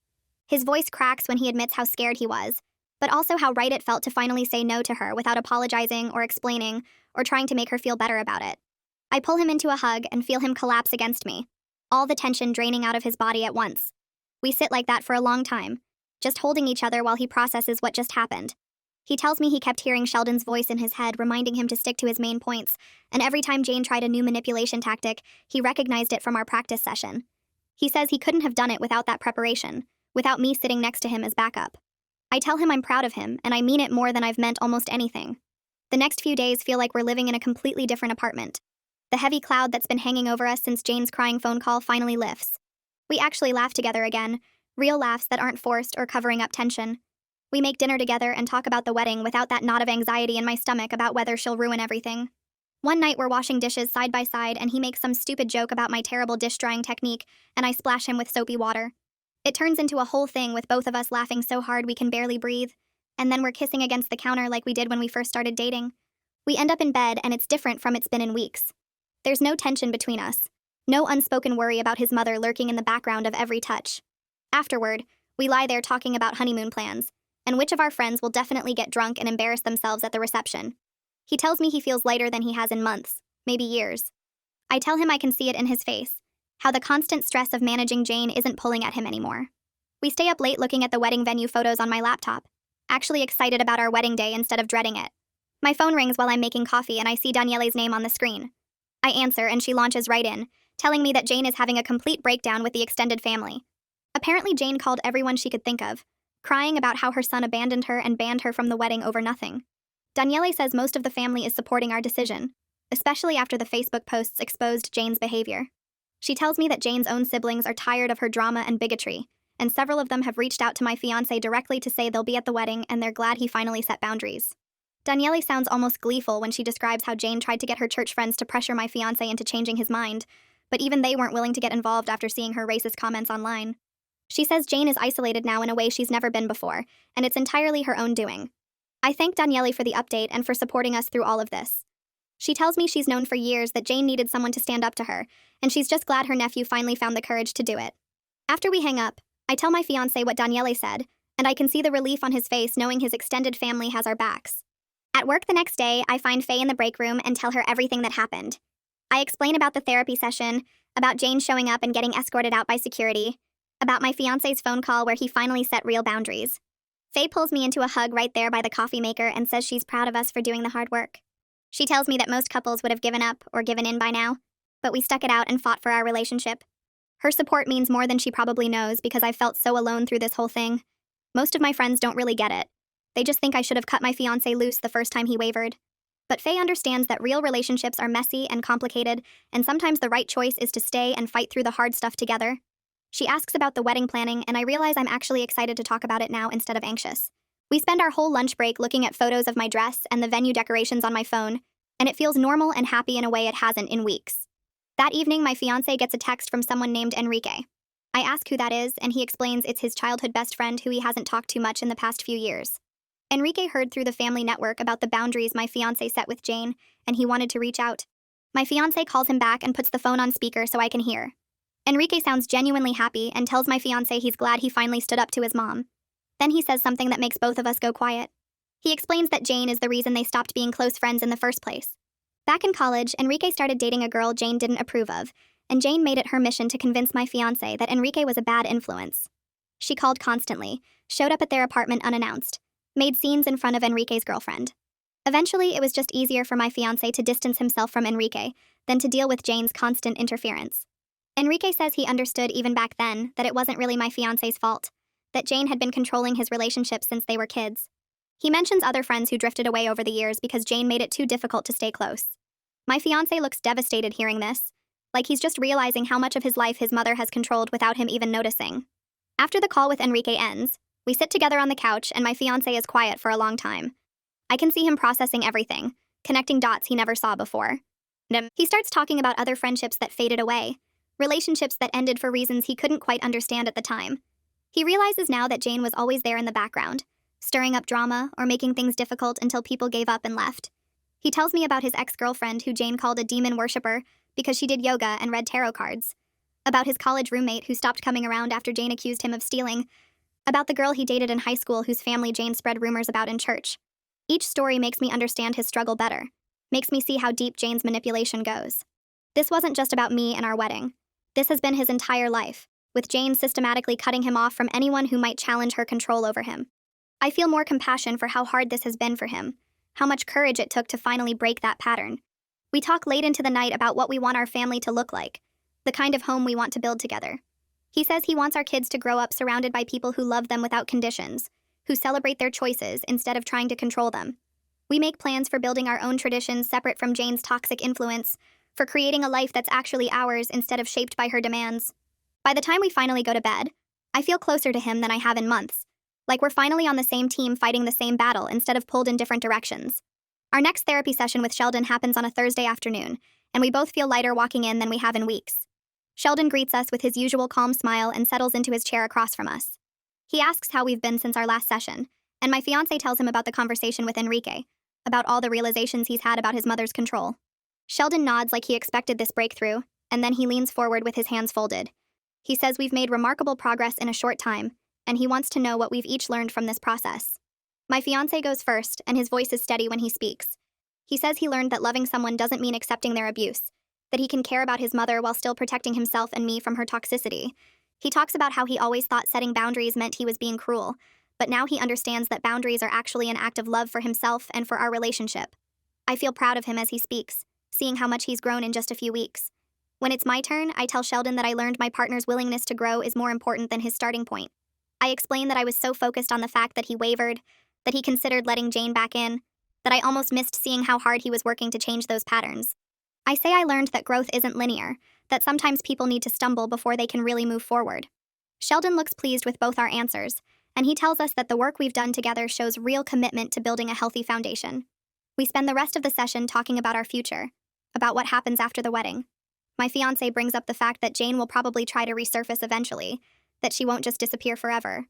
His voice cracks when he admits how scared he was, but also how right it felt to finally say no to her without apologizing or explaining or trying to make her feel better about it. I pull him into a hug and feel him collapse against me, all the tension draining out of his body at once. We sit like that for a long time, just holding each other while he processes what just happened. He tells me he kept hearing Sheldon's voice in his head reminding him to stick to his main points, and every time Jane tried a new manipulation tactic, he recognized it from our practice session. He says he couldn't have done it without that preparation, without me sitting next to him as backup. I tell him I'm proud of him, and I mean it more than I've meant almost anything. The next few days feel like we're living in a completely different apartment. The heavy cloud that's been hanging over us since Jane's crying phone call finally lifts. We actually laugh together again, real laughs that aren't forced or covering up tension. We make dinner together and talk about the wedding without that knot of anxiety in my stomach about whether she'll ruin everything. One night we're washing dishes side by side and he makes some stupid joke about my terrible dish drying technique, and I splash him with soapy water. It turns into a whole thing with both of us laughing so hard we can barely breathe, and then we're kissing against the counter like we did when we first started dating. We end up in bed and it's different from it's been in weeks. There's no tension between us. No unspoken worry about his mother lurking in the background of every touch. Afterward, we lie there talking about honeymoon plans, and which of our friends will definitely get drunk and embarrass themselves at the reception. He tells me he feels lighter than he has in months, maybe years. I tell him I can see it in his face, how the constant stress of managing Jane isn't pulling at him anymore. We stay up late looking at the wedding venue photos on my laptop, actually excited about our wedding day instead of dreading it. My phone rings while I'm making coffee and I see Daniele's name on the screen. I answer and she launches right in, telling me that Jane is having a complete breakdown with the extended family. Apparently Jane called everyone she could think of, crying about how her son abandoned her and banned her from the wedding over nothing. Daniele says most of the family is supporting our decision, especially after the Facebook posts exposed Jane's behavior. She tells me that Jane's own siblings are tired of her drama and bigotry, and several of them have reached out to my fiancé directly to say they'll be at the wedding and they're glad he finally set boundaries. Daniele sounds almost gleeful when she describes how Jane tried to get her church friends to pressure my fiancé into changing his mind, but even they weren't willing to get involved after seeing her racist comments online. She says Jane is isolated now in a way she's never been before, and it's entirely her own doing. I thank Daniele for the update and for supporting us through all of this. She tells me she's known for years that Jane needed someone to stand up to her, and she's just glad her nephew finally found the courage to do it. After we hang up, I tell my fiancé what Daniele said, and I can see the relief on his face knowing his extended family has our backs. At work the next day, I find Faye in the break room and tell her everything that happened. I explain about the therapy session, about Jane showing up and getting escorted out by security, about my fiancé's phone call where he finally set real boundaries. Faye pulls me into a hug right there by the coffee maker and says she's proud of us for doing the hard work. She tells me that most couples would have given up or given in by now, but we stuck it out and fought for our relationship. Her support means more than she probably knows because I felt so alone through this whole thing. Most of my friends don't really get it. They just think I should have cut my fiancé loose the first time he wavered. But Faye understands that real relationships are messy and complicated, and sometimes the right choice is to stay and fight through the hard stuff together. She asks about the wedding planning, and I realize I'm actually excited to talk about it now instead of anxious. We spend our whole lunch break looking at photos of my dress and the venue decorations on my phone, and it feels normal and happy in a way it hasn't in weeks. That evening, my fiancé gets a text from someone named Enrique. I ask who that is, and he explains it's his childhood best friend who he hasn't talked to much in the past few years. Enrique heard through the family network about the boundaries my fiancé set with Jane, and he wanted to reach out. My fiancé calls him back and puts the phone on speaker so I can hear. Enrique sounds genuinely happy and tells my fiancé he's glad he finally stood up to his mom. Then he says something that makes both of us go quiet. He explains that Jane is the reason they stopped being close friends in the first place. Back in college, Enrique started dating a girl Jane didn't approve of, and Jane made it her mission to convince my fiancé that Enrique was a bad influence. She called constantly, showed up at their apartment unannounced, made scenes in front of Enrique's girlfriend. Eventually, it was just easier for my fiancé to distance himself from Enrique than to deal with Jane's constant interference. Enrique says he understood even back then that it wasn't really my fiancé's fault, that Jane had been controlling his relationship since they were kids. He mentions other friends who drifted away over the years because Jane made it too difficult to stay close. My fiancé looks devastated hearing this, like he's just realizing how much of his life his mother has controlled without him even noticing. After the call with Enrique ends, we sit together on the couch and my fiancé is quiet for a long time. I can see him processing everything, connecting dots he never saw before. He starts talking about other friendships that faded away, relationships that ended for reasons he couldn't quite understand at the time. He realizes now that Jane was always there in the background, stirring up drama or making things difficult until people gave up and left. He tells me about his ex-girlfriend who Jane called a demon worshiper because she did yoga and read tarot cards, about his college roommate who stopped coming around after Jane accused him of stealing, about the girl he dated in high school whose family Jane spread rumors about in church. Each story makes me understand his struggle better, makes me see how deep Jane's manipulation goes. This wasn't just about me and our wedding. This has been his entire life, with Jane systematically cutting him off from anyone who might challenge her control over him. I feel more compassion for how hard this has been for him, how much courage it took to finally break that pattern. We talk late into the night about what we want our family to look like, the kind of home we want to build together. He says he wants our kids to grow up surrounded by people who love them without conditions, who celebrate their choices instead of trying to control them. We make plans for building our own traditions separate from Jane's toxic influence, for creating a life that's actually ours instead of shaped by her demands. By the time we finally go to bed, I feel closer to him than I have in months, like we're finally on the same team fighting the same battle instead of pulled in different directions. Our next therapy session with Sheldon happens on a Thursday afternoon, and we both feel lighter walking in than we have in weeks. Sheldon greets us with his usual calm smile and settles into his chair across from us. He asks how we've been since our last session, and my fiancé tells him about the conversation with Enrique, about all the realizations he's had about his mother's control. Sheldon nods like he expected this breakthrough, and then he leans forward with his hands folded. He says we've made remarkable progress in a short time, and he wants to know what we've each learned from this process. My fiancé goes first, and his voice is steady when he speaks. He says he learned that loving someone doesn't mean accepting their abuse, that he can care about his mother while still protecting himself and me from her toxicity. He talks about how he always thought setting boundaries meant he was being cruel, but now he understands that boundaries are actually an act of love for himself and for our relationship. I feel proud of him as he speaks, seeing how much he's grown in just a few weeks. When it's my turn, I tell Sheldon that I learned my partner's willingness to grow is more important than his starting point. I explain that I was so focused on the fact that he wavered, that he considered letting Jane back in, that I almost missed seeing how hard he was working to change those patterns. I say I learned that growth isn't linear, that sometimes people need to stumble before they can really move forward. Sheldon looks pleased with both our answers, and he tells us that the work we've done together shows real commitment to building a healthy foundation. We spend the rest of the session talking about our future, about what happens after the wedding. My fiancé brings up the fact that Jane will probably try to resurface eventually, that she won't just disappear forever.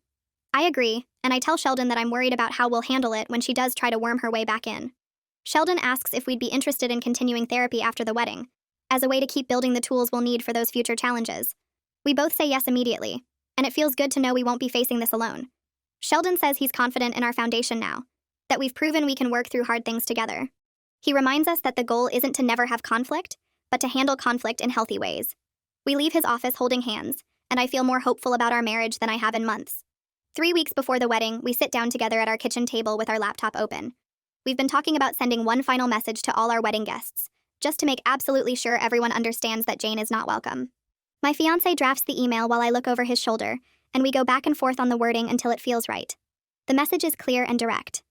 I agree, and I tell Sheldon that I'm worried about how we'll handle it when she does try to worm her way back in. Sheldon asks if we'd be interested in continuing therapy after the wedding, as a way to keep building the tools we'll need for those future challenges. We both say yes immediately, and it feels good to know we won't be facing this alone. Sheldon says he's confident in our foundation now, that we've proven we can work through hard things together. He reminds us that the goal isn't to never have conflict, but to handle conflict in healthy ways. We leave his office holding hands, and I feel more hopeful about our marriage than I have in months. 3 weeks before the wedding, we sit down together at our kitchen table with our laptop open. We've been talking about sending one final message to all our wedding guests, just to make absolutely sure everyone understands that Jane is not welcome. My fiancé drafts the email while I look over his shoulder, and we go back and forth on the wording until it feels right. The message is clear and direct.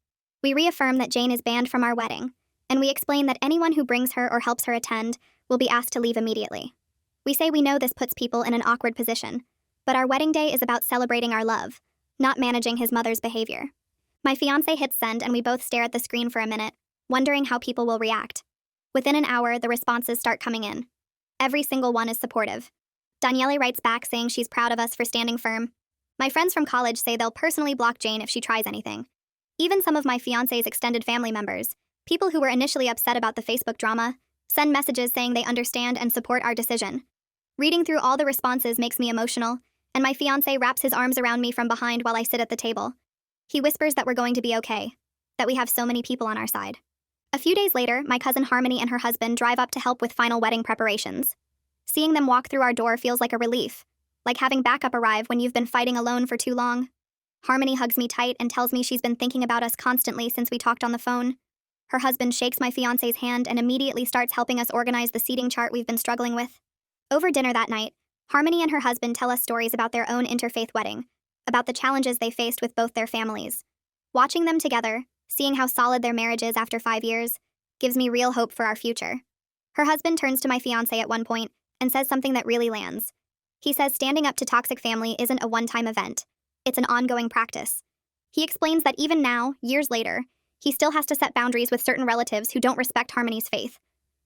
We reaffirm that Jane is banned from our wedding, and we explain that anyone who brings her or helps her attend will be asked to leave immediately. We say we know this puts people in an awkward position, but our wedding day is about celebrating our love, not managing his mother's behavior. My fiancé hits send and we both stare at the screen for a minute, wondering how people will react. Within an hour, the responses start coming in. Every single one is supportive. Daniele writes back saying she's proud of us for standing firm. My friends from college say they'll personally block Jane if she tries anything. Even some of my fiancé's extended family members, people who were initially upset about the Facebook drama, send messages saying they understand and support our decision. Reading through all the responses makes me emotional, and my fiancé wraps his arms around me from behind while I sit at the table. He whispers that we're going to be okay, that we have so many people on our side. A few days later, my cousin Harmony and her husband drive up to help with final wedding preparations. Seeing them walk through our door feels like a relief, like having backup arrive when you've been fighting alone for too long. Harmony hugs me tight and tells me she's been thinking about us constantly since we talked on the phone. Her husband shakes my fiancé's hand and immediately starts helping us organize the seating chart we've been struggling with. Over dinner that night, Harmony and her husband tell us stories about their own interfaith wedding, about the challenges they faced with both their families. Watching them together, seeing how solid their marriage is after 5 years, gives me real hope for our future. Her husband turns to my fiancé at one point and says something that really lands. He says standing up to toxic family isn't a one-time event. It's an ongoing practice. He explains that even now, years later, he still has to set boundaries with certain relatives who don't respect Harmony's faith.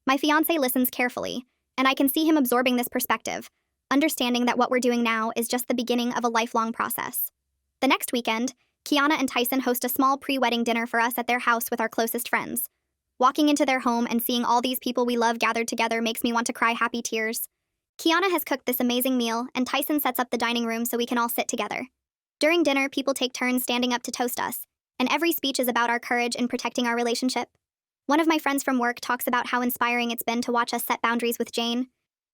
My fiancé listens carefully, and I can see him absorbing this perspective, understanding that what we're doing now is just the beginning of a lifelong process. The next weekend, Kiana and Tyson host a small pre-wedding dinner for us at their house with our closest friends. Walking into their home and seeing all these people we love gathered together makes me want to cry happy tears. Kiana has cooked this amazing meal, and Tyson sets up the dining room so we can all sit together. During dinner, people take turns standing up to toast us, and every speech is about our courage in protecting our relationship. One of my friends from work talks about how inspiring it's been to watch us set boundaries with Jane.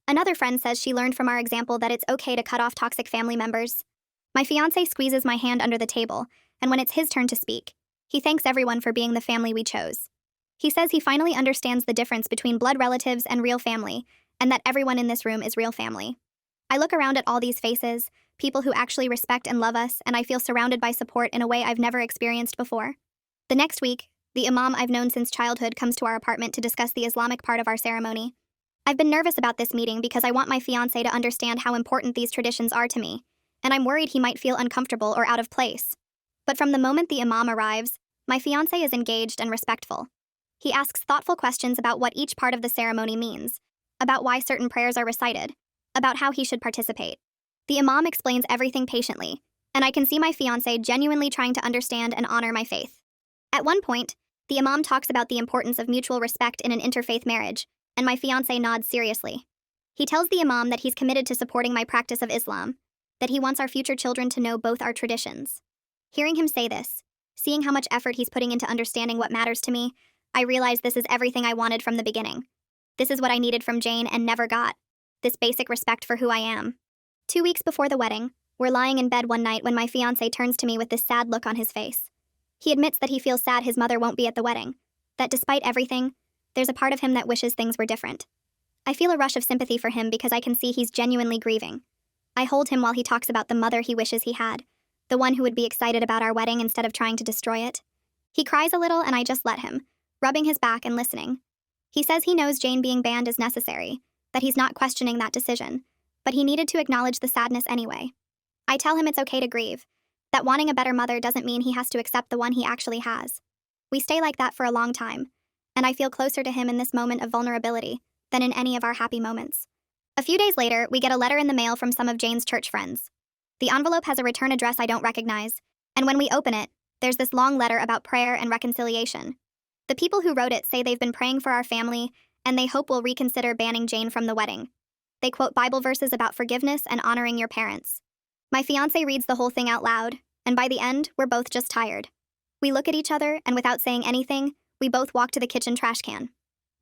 Another friend says she learned from our example that it's okay to cut off toxic family members. My fiancé squeezes my hand under the table, and when it's his turn to speak, he thanks everyone for being the family we chose. He says he finally understands the difference between blood relatives and real family, and that everyone in this room is real family. I look around at all these faces, people who actually respect and love us, and I feel surrounded by support in a way I've never experienced before. The next week, the imam I've known since childhood comes to our apartment to discuss the Islamic part of our ceremony. I've been nervous about this meeting because I want my fiancé to understand how important these traditions are to me, and I'm worried he might feel uncomfortable or out of place. But from the moment the imam arrives, my fiancé is engaged and respectful. He asks thoughtful questions about what each part of the ceremony means, about why certain prayers are recited, about how he should participate. The imam explains everything patiently, and I can see my fiancé genuinely trying to understand and honor my faith. At one point, the imam talks about the importance of mutual respect in an interfaith marriage, and my fiancé nods seriously. He tells the imam that he's committed to supporting my practice of Islam, that he wants our future children to know both our traditions. Hearing him say this, seeing how much effort he's putting into understanding what matters to me, I realize this is everything I wanted from the beginning. This is what I needed from Jane and never got. This basic respect for who I am. 2 weeks before the wedding, we're lying in bed one night when my fiancé turns to me with this sad look on his face. He admits that he feels sad his mother won't be at the wedding, that despite everything, there's a part of him that wishes things were different. I feel a rush of sympathy for him because I can see he's genuinely grieving. I hold him while he talks about the mother he wishes he had, the one who would be excited about our wedding instead of trying to destroy it. He cries a little and I just let him, rubbing his back and listening. He says he knows Jane being banned is necessary, that he's not questioning that decision, but he needed to acknowledge the sadness anyway. I tell him it's okay to grieve, that wanting a better mother doesn't mean he has to accept the one he actually has. We stay like that for a long time, and I feel closer to him in this moment of vulnerability than in any of our happy moments. A few days later, we get a letter in the mail from some of Jane's church friends. The envelope has a return address I don't recognize, and when we open it, there's this long letter about prayer and reconciliation. The people who wrote it say they've been praying for our family, and they hope we'll reconsider banning Jane from the wedding. They quote Bible verses about forgiveness and honoring your parents. My fiancé reads the whole thing out loud, and by the end, we're both just tired. We look at each other, and without saying anything, we both walk to the kitchen trash can.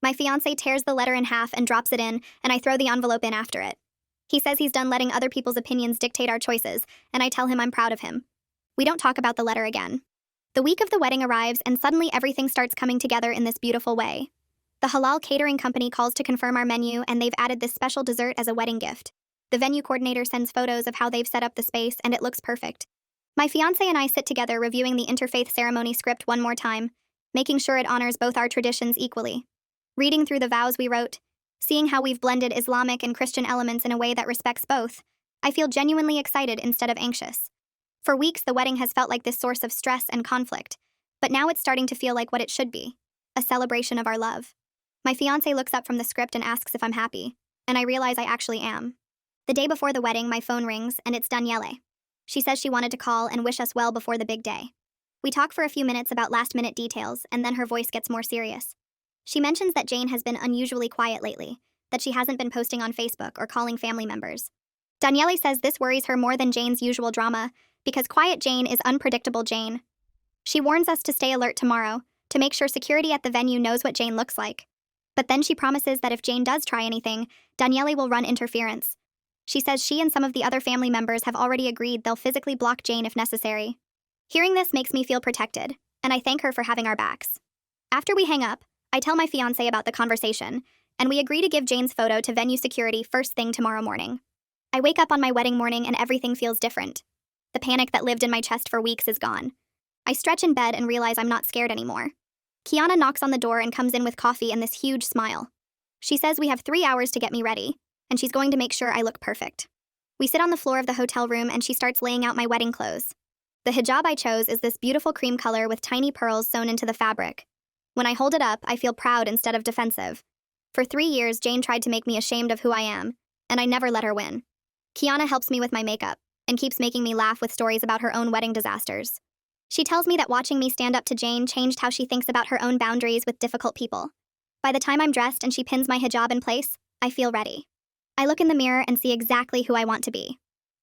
My fiancé tears the letter in half and drops it in, and I throw the envelope in after it. He says he's done letting other people's opinions dictate our choices, and I tell him I'm proud of him. We don't talk about the letter again. The week of the wedding arrives, and suddenly everything starts coming together in this beautiful way. The halal catering company calls to confirm our menu, and they've added this special dessert as a wedding gift. The venue coordinator sends photos of how they've set up the space, and it looks perfect. My fiancé and I sit together reviewing the interfaith ceremony script one more time, making sure it honors both our traditions equally. Reading through the vows we wrote, seeing how we've blended Islamic and Christian elements in a way that respects both, I feel genuinely excited instead of anxious. For weeks, the wedding has felt like this source of stress and conflict, but now it's starting to feel like what it should be, a celebration of our love. My fiancé looks up from the script and asks if I'm happy, and I realize I actually am. The day before the wedding, my phone rings, and it's Daniele. She says she wanted to call and wish us well before the big day. We talk for a few minutes about last-minute details, and then her voice gets more serious. She mentions that Jane has been unusually quiet lately, that she hasn't been posting on Facebook or calling family members. Daniele says this worries her more than Jane's usual drama, because quiet Jane is unpredictable Jane. She warns us to stay alert tomorrow, to make sure security at the venue knows what Jane looks like. But then she promises that if Jane does try anything, Daniele will run interference. She says she and some of the other family members have already agreed they'll physically block Jane if necessary. Hearing this makes me feel protected, and I thank her for having our backs. After we hang up, I tell my fiancé about the conversation, and we agree to give Jane's photo to venue security first thing tomorrow morning. I wake up on my wedding morning and everything feels different. The panic that lived in my chest for weeks is gone. I stretch in bed and realize I'm not scared anymore. Kiana knocks on the door and comes in with coffee and this huge smile. She says we have 3 hours to get me ready, and she's going to make sure I look perfect. We sit on the floor of the hotel room and she starts laying out my wedding clothes. The hijab I chose is this beautiful cream color with tiny pearls sewn into the fabric. When I hold it up, I feel proud instead of defensive. For 3 years, Jane tried to make me ashamed of who I am, and I never let her win. Kiana helps me with my makeup, and keeps making me laugh with stories about her own wedding disasters. She tells me that watching me stand up to Jane changed how she thinks about her own boundaries with difficult people. By the time I'm dressed and she pins my hijab in place, I feel ready. I look in the mirror and see exactly who I want to be.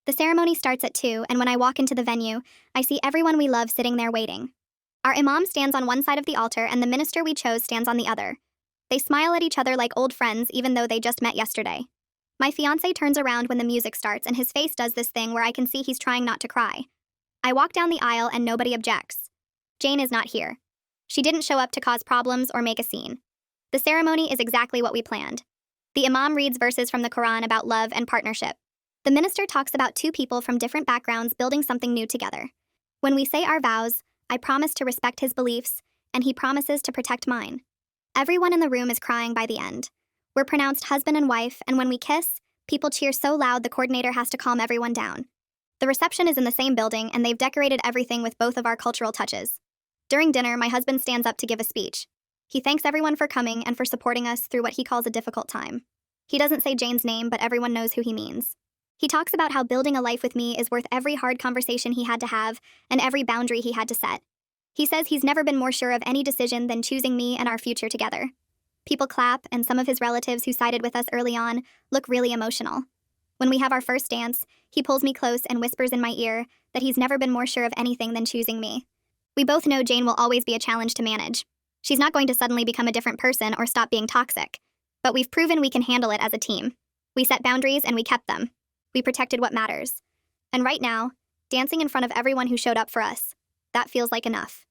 The ceremony starts at 2, and when I walk into the venue, I see everyone we love sitting there waiting. Our imam stands on one side of the altar and the minister we chose stands on the other. They smile at each other like old friends even though they just met yesterday. My fiancé turns around when the music starts and his face does this thing where I can see he's trying not to cry. I walk down the aisle and nobody objects. Jane is not here. She didn't show up to cause problems or make a scene. The ceremony is exactly what we planned. The imam reads verses from the Quran about love and partnership. The minister talks about two people from different backgrounds building something new together. When we say our vows, I promise to respect his beliefs, and he promises to protect mine. Everyone in the room is crying by the end. We're pronounced husband and wife, and when we kiss, people cheer so loud the coordinator has to calm everyone down. The reception is in the same building, and they've decorated everything with both of our cultural touches. During dinner, my husband stands up to give a speech. He thanks everyone for coming and for supporting us through what he calls a difficult time. He doesn't say Jane's name, but everyone knows who he means. He talks about how building a life with me is worth every hard conversation he had to have and every boundary he had to set. He says he's never been more sure of any decision than choosing me and our future together. People clap, and some of his relatives who sided with us early on look really emotional. When we have our first dance, he pulls me close and whispers in my ear that he's never been more sure of anything than choosing me. We both know Jane will always be a challenge to manage. She's not going to suddenly become a different person or stop being toxic. But we've proven we can handle it as a team. We set boundaries and we kept them. We protected what matters. And right now, dancing in front of everyone who showed up for us, that feels like enough.